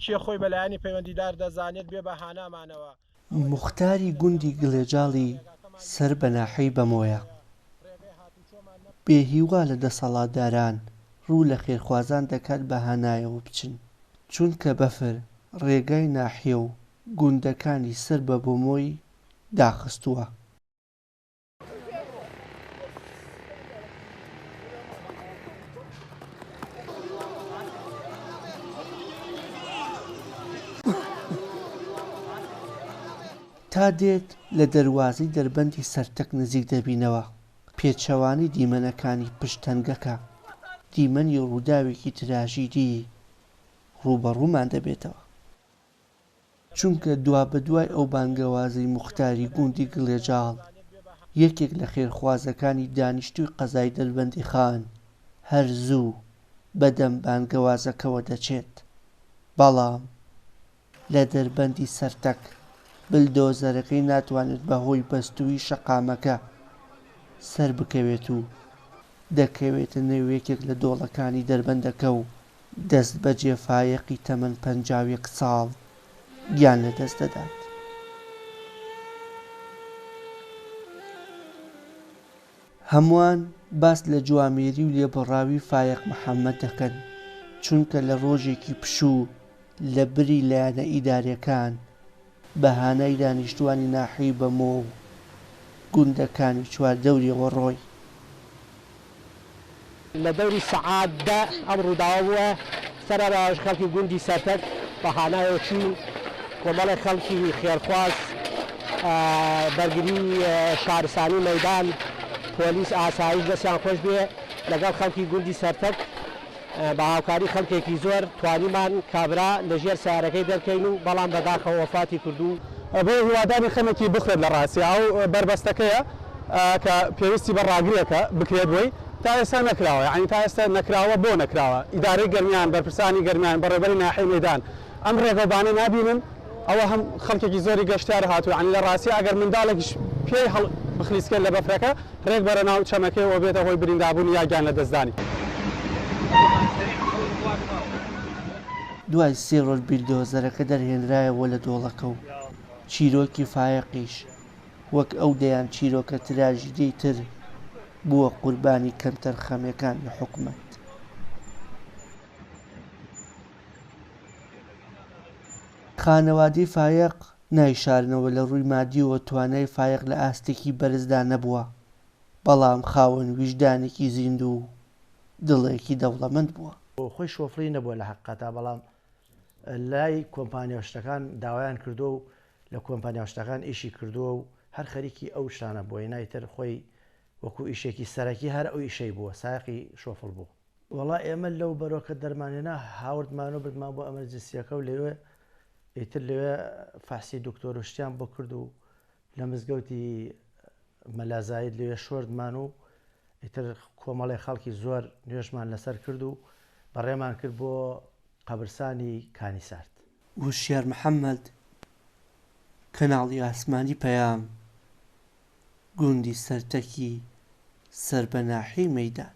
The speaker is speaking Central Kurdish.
چێ خۆی بەلایانی پەیوەندیدار دەزانێت بێ بەهانامانەوە. مختاری گوندی گلێجاڵی سەر بەناحەی بەمۆیە بێهیوا لە دەسەڵاتداران ڕوو لە خێرخوازان دەکات بەهانایەوە بچن، چونکە بەفر ڕێگای ناحیە و گوندەکانی سەر بە بۆمۆی داخستووە. تا دێت لە دەروازەی دەربەندی سەرتەک نزیک دەبینەوە. پێچەوانی دیمەنەکانی پشتەنگەکە دیمەنی ڕووداوێکی تراژیدی ڕوبەڕوومان دەبێتەوە، چونکە دوا بەدوای ئەو بانگەوازەی مختاری گوندی گڵێجاڵ یەکێک لە خێرخوازەکانی دانیشتووی قەزای دەربەندی خان هەر زوو بەدەم بانگەوازەکەوە دەچێت. بەڵام لە دەربەندی سەرتەک بلدۆزەرەکەی ناتوانێت بەهۆی بەستووی شەقامەکە سەر بکەوێت و دەکەوێتە نێو یەکێک لە دۆڵەکانی دەربەندەکە و دەست بە جێفایەقی تەمەن 51 ساڵ گیان لەدەست دەدات. هەمووان باس لە جوامێری و لێبڕاوی فایق محەممەد دەکەن، چونکە لە ڕۆژێکی پشوو لە بری لایەنە ئیدارەکان بەهانای دانیشتوانی ناحیی بەمۆ و گوندەکانی چواردەوریەوە ڕۆی لە دەوری سەعاتدا ئەم ڕووداوە بووە سەرەڕاش خەڵکی گوندی سەرتەک بەهانایەوە چوون کۆمەڵی خەڵکی خێرخواز بەرگری شارستانی مەیدان پۆلیس ئاسایش دەستیان خۆش بێ لەگەڵ خەڵکی گوندی سەرتەک بە هاوکاری خەڵکێکی زۆر توانیمان کابرا لەژێر سیارەکەی دەرکەین و بەڵام بەداخەوە وەفاتی کردو. بۆ هیواداری خەمێکی بخرێت لە ڕاستییا و بەربەستەکەیە کە پێویستی بە ڕاگرێکە بکرێت بۆی تا ئێستا نەکراوە، یعنی تا ئێستا نەکراوە بۆ نەکراوە. ئیدارەی گەرمیان بەرپرسانی گەرمیان بەڕێبەری ناحیەی مەیدان ئەم ڕێگەبانە نابینن. ئەوە هەم خەڵکێکی زۆری گەشتیار هاتووە، یعنی لە ڕاستی ئەگەر منداڵێکیش پێی بخلیسکێت لە بەفرەکە ڕێک بەرە ناو چەمەکەیەوە بێتە هۆی بریندابوونی یا گیان لە دەستدانی. دوای 3 ڕۆژ بیلدۆزەرەکە دەرهێنرایەوە لە دۆڵەکە و چیرۆکی فایقیش وەک ئەو دەیان چیرۆکە تراژیدەی تر بووە قوربانی کەمتەرخەمەکانی حکوومەت. خانەوادەی فایق نایشارنەوە لە ڕووی مادیەوە توانای فایق لە ئاستێکی بەرزدا نەبووە، بەڵام خاوەن ویژدانێکی زیندوو و دڵێکی دەوڵەمەند بووە. خۆی شۆفڕی نەبووە لە حقەتا، بەڵام لای کۆمپانیا شتەکان داوایان کردو و لە کۆمپانیا شتەکان ئیشی کردووە و هەر خەریکی ئەو شتانە بووە، نایتر خۆی وەکو ئیشێکی سەرەکی هەر ئەو ئیشەی بووە، سایقی شۆفڵ بوو. وەڵا ئێمە لەو بەرۆکە دەرمانێنە هاوردمان و بردمان بۆ ئەمەرجنسیەکە و لەوێ ئیتر لەوێ فاسی دکتۆر و شتیان بۆ کرد و لە مزگەوتی مەلازایت لەوێ شۆردمان و ئیتر کۆمەڵی خەڵکی زۆر نوێژمان لەسەر کرد و بەڕێمان کرد بۆ قەبرستانی کانیسارد. وشیار محەممەد، کەناڵی ئاسمانی پەیام، گوندی سەرتەکی سەر بە ناحیەی مەیدان.